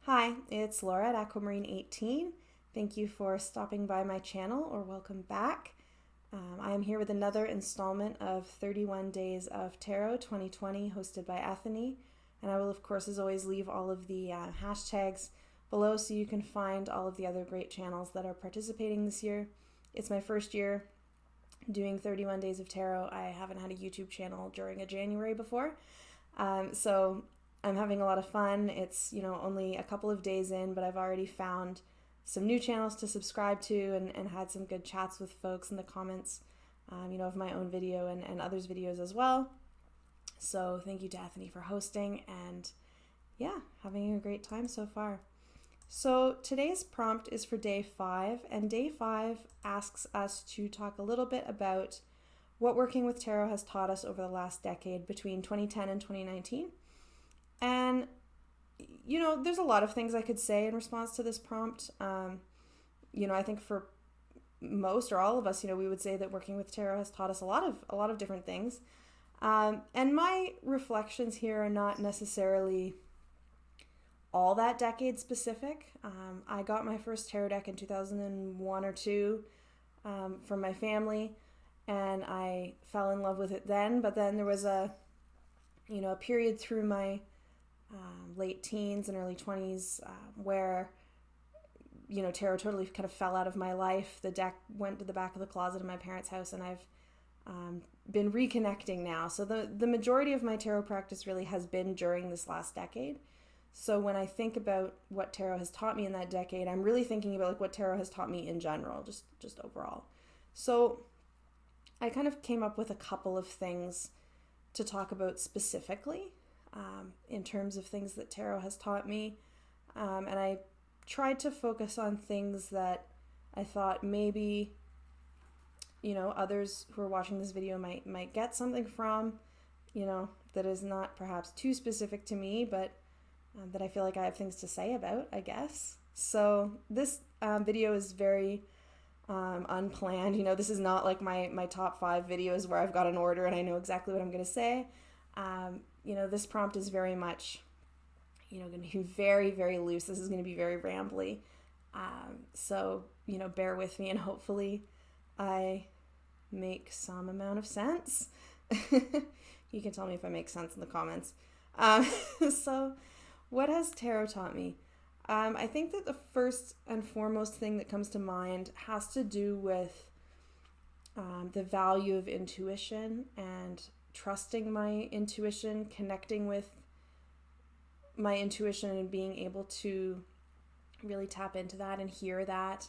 Hi, it's Laura at Aquamarine18. Thank you for stopping by my channel, or welcome back. I am here with another installment of 31 Days of Tarot 2020 hosted by Ethany. And I will, of course, as always, leave all of the hashtags below so you can find all of the other great channels that are participating this year. It's my first year doing 31 Days of Tarot. I haven't had a YouTube channel during a January before. So I'm having a lot of fun. It's, only a couple of days in, but I've already found some new channels to subscribe to and had some good chats with folks in the comments, of my own video and others' videos as well. So thank you to Ethany for hosting, and yeah, having a great time so far. So today's prompt is for day 5, and day 5 asks us to talk a little bit about what working with tarot has taught us over the last decade between 2010 and 2019. And, there's a lot of things I could say in response to this prompt. I think for most or all of us, we would say that working with tarot has taught us a lot of different things. And my reflections here are not necessarily all that decade specific. I got my first tarot deck in 2001 or 2 from my family, and I fell in love with it then. But then there was a period through my late teens and early 20s where tarot totally kind of fell out of my life. The deck went to the back of the closet in my parents' house, and I've been reconnecting now. So the majority of my tarot practice really has been during this last decade. So when I think about what tarot has taught me in that decade, I'm really thinking about what tarot has taught me in general, just overall. So I kind of came up with a couple of things to talk about specifically in terms of things that tarot has taught me. And I tried to focus on things that I thought maybe, others who are watching this video might get something from, that is not perhaps too specific to me, but that I feel like I have things to say about, I guess. So this video is very unplanned. This is not like my top 5 videos where I've got an order and I know exactly what I'm going to say. This prompt is very much, going to be very, very loose. This is going to be very rambly. So, bear with me, and hopefully I make some amount of sense. You can tell me if I make sense in the comments. So what has tarot taught me? I think that the first and foremost thing that comes to mind has to do with the value of intuition and trusting my intuition, connecting with my intuition and being able to really tap into that and hear that.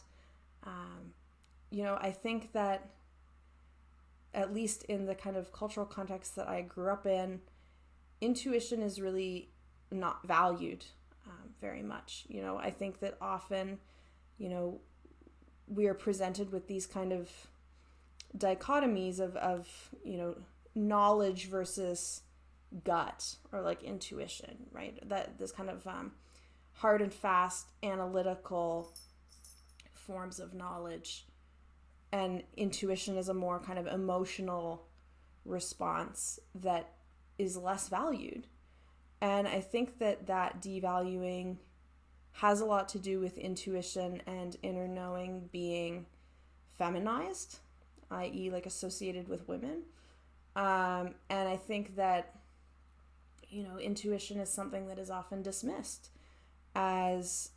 I think that at least in the kind of cultural context that I grew up in, intuition is really not valued very much. I think that often, we are presented with these kind of dichotomies of knowledge versus gut, or like intuition, right? That this kind of hard and fast analytical forms of knowledge, and intuition is a more kind of emotional response that is less valued. And I think that devaluing has a lot to do with intuition and inner knowing being feminized, i.e. like associated with women. And I think that, intuition is something that is often dismissed as,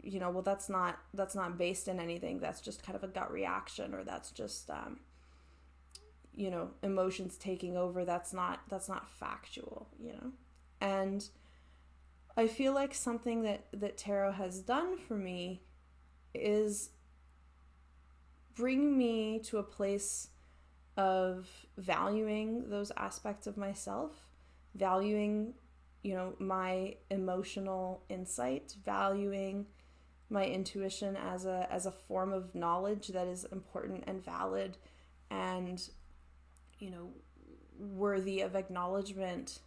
well, that's not based in anything. That's just kind of a gut reaction, or that's just, emotions taking over. That's not factual, And I feel like something that tarot has done for me is bring me to a place of valuing those aspects of myself, valuing, my emotional insight, valuing my intuition as a form of knowledge that is important and valid and, worthy of acknowledgement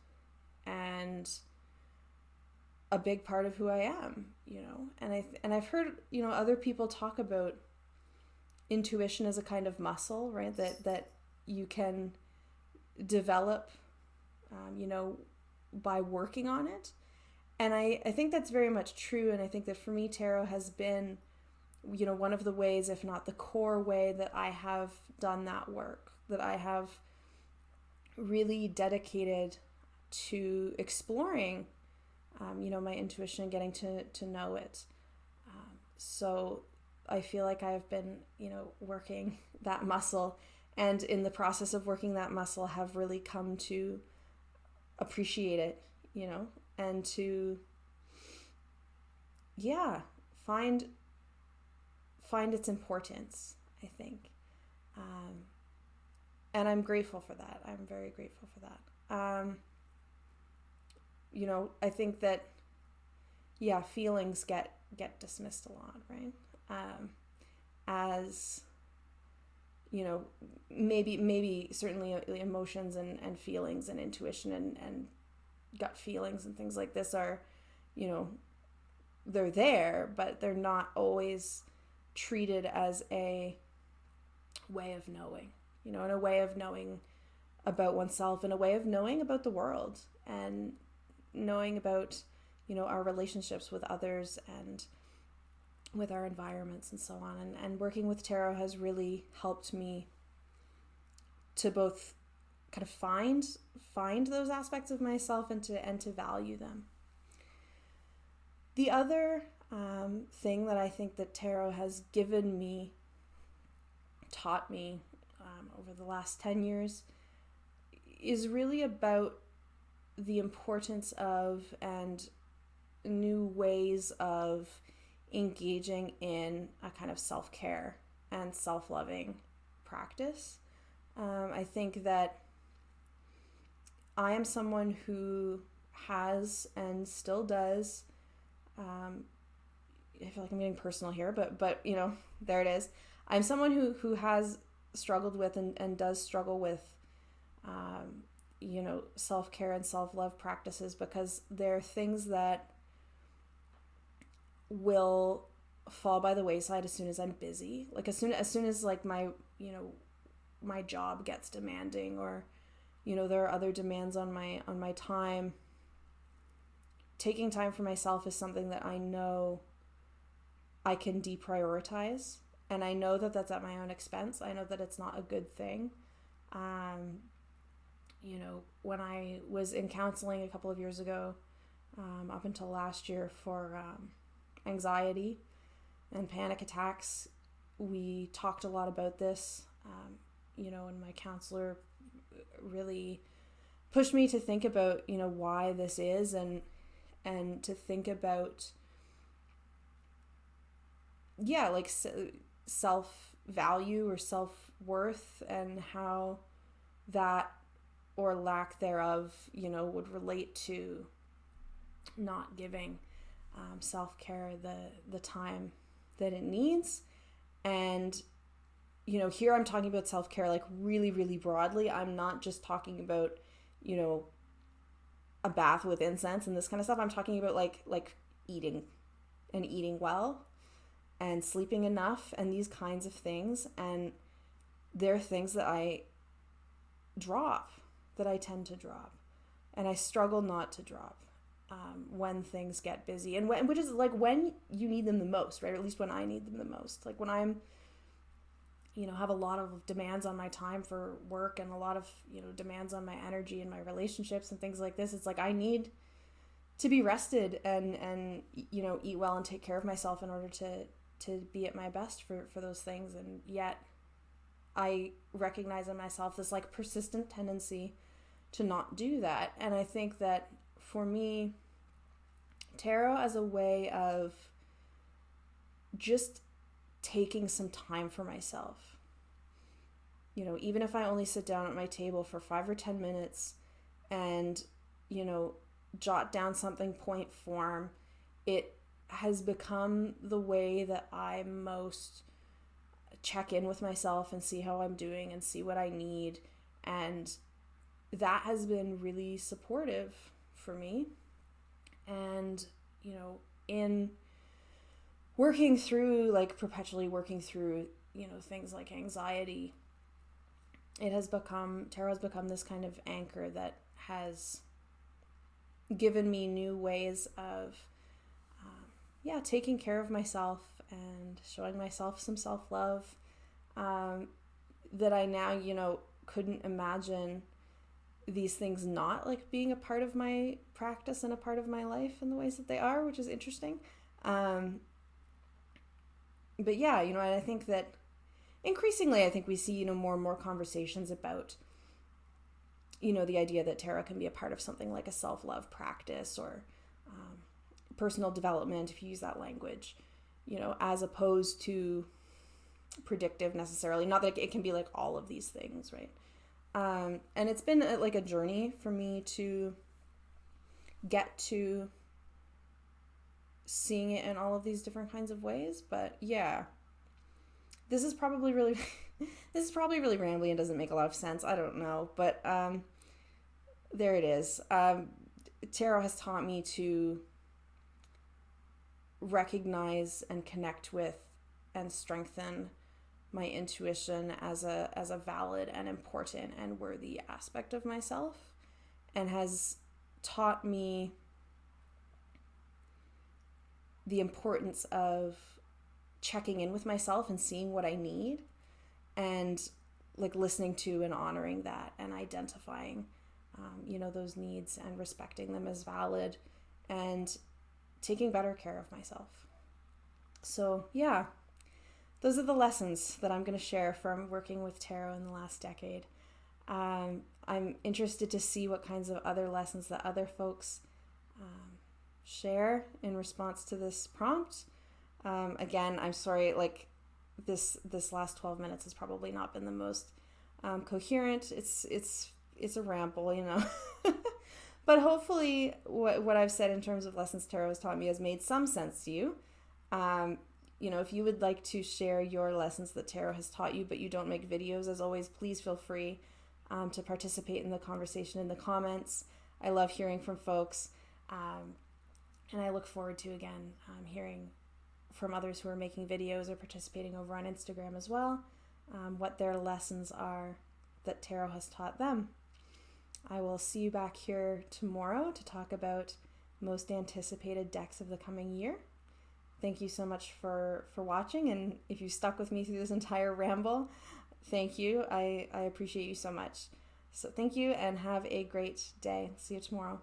and a big part of who I am, and I've heard, other people talk about intuition as a kind of muscle, right? That you can develop, by working on it. And I think that's very much true. And I think that for me, tarot has been, one of the ways, if not the core way, that I have done that work, that I have really dedicated to exploring, my intuition and getting to know it. So I feel like I've been, working that muscle, and in the process of working that muscle have really come to appreciate it, and to, find its importance, I think. And I'm grateful for that. I'm very grateful for that. I think that, feelings get dismissed a lot, right? As, maybe certainly emotions and feelings and intuition and gut feelings and things like this are, they're there, but they're not always treated as a way of knowing, in a way of knowing about oneself, in a way of knowing about the world, and knowing about, our relationships with others and with our environments and so on. And working with tarot has really helped me to both kind of find those aspects of myself and to value them. The other thing that I think that tarot has taught me over the last 10 years is really about the importance of and new ways of engaging in a kind of self-care and self-loving practice. I think that I am someone who has and still does, I feel like I'm getting personal here, but there it is. I'm someone who has struggled with and does struggle with, self-care and self-love practices, because they're things that will fall by the wayside as soon as I'm busy. Like as soon as like my job gets demanding, or, there are other demands on my time. Taking time for myself is something that I know I can deprioritize, and I know that that's at my own expense. I know that it's not a good thing. When I was in counseling a couple of years ago, up until last year for anxiety and panic attacks, we talked a lot about this, and my counselor really pushed me to think about, why this is, and to think about, like self-value or self-worth, and how that or lack thereof, would relate to not giving self-care the time that it needs. And, here I'm talking about self-care like really, really broadly. I'm not just talking about, a bath with incense and this kind of stuff. I'm talking about like eating and eating well and sleeping enough and these kinds of things. And they're things that I tend to drop, and I struggle not to drop when things get busy, and which is like when you need them the most, right? Or at least when I need them the most. Like when I'm, have a lot of demands on my time for work, and a lot of, demands on my energy and my relationships and things like this. It's like I need to be rested and eat well and take care of myself in order to be at my best for those things. And yet I recognize in myself this like persistent tendency to not do that. And I think that for me, tarot as a way of just taking some time for myself, even if I only sit down at my table for 5 or 10 minutes and, jot down something point form, it has become the way that I most check in with myself and see how I'm doing and see what I need. And that has been really supportive for me. And, in perpetually working through, things like anxiety, tarot has become this kind of anchor that has given me new ways of, taking care of myself and showing myself some self-love, that I now, couldn't imagine these things not like being a part of my practice and a part of my life in the ways that they are, which is interesting. But yeah, and I think that increasingly, I think we see, more and more conversations about, the idea that tarot can be a part of something like a self-love practice or personal development, if you use that language, as opposed to predictive necessarily. Not that it can be like all of these things, right? And it's been like a journey for me to get to seeing it in all of these different kinds of ways. But yeah, this is probably really rambly and doesn't make a lot of sense. I don't know, but there it is. Tarot has taught me to recognize and connect with and strengthen my intuition as a valid and important and worthy aspect of myself, and has taught me the importance of checking in with myself and seeing what I need, and like listening to and honoring that and identifying those needs and respecting them as valid and taking better care of myself. So yeah, those are the lessons that I'm going to share from working with tarot in the last decade. I'm interested to see what kinds of other lessons that other folks share in response to this prompt. Again, I'm sorry, like this last 12 minutes has probably not been the most coherent. It's a ramble, but hopefully what I've said in terms of lessons tarot has taught me has made some sense to you. If you would like to share your lessons that tarot has taught you, but you don't make videos, as always, please feel free to participate in the conversation in the comments. I love hearing from folks, and I look forward to, again, hearing from others who are making videos or participating over on Instagram as well, what their lessons are that tarot has taught them. I will see you back here tomorrow to talk about most anticipated decks of the coming year. Thank you so much for watching, and if you stuck with me through this entire ramble, thank you. I appreciate you so much. So thank you, and have a great day. See you tomorrow.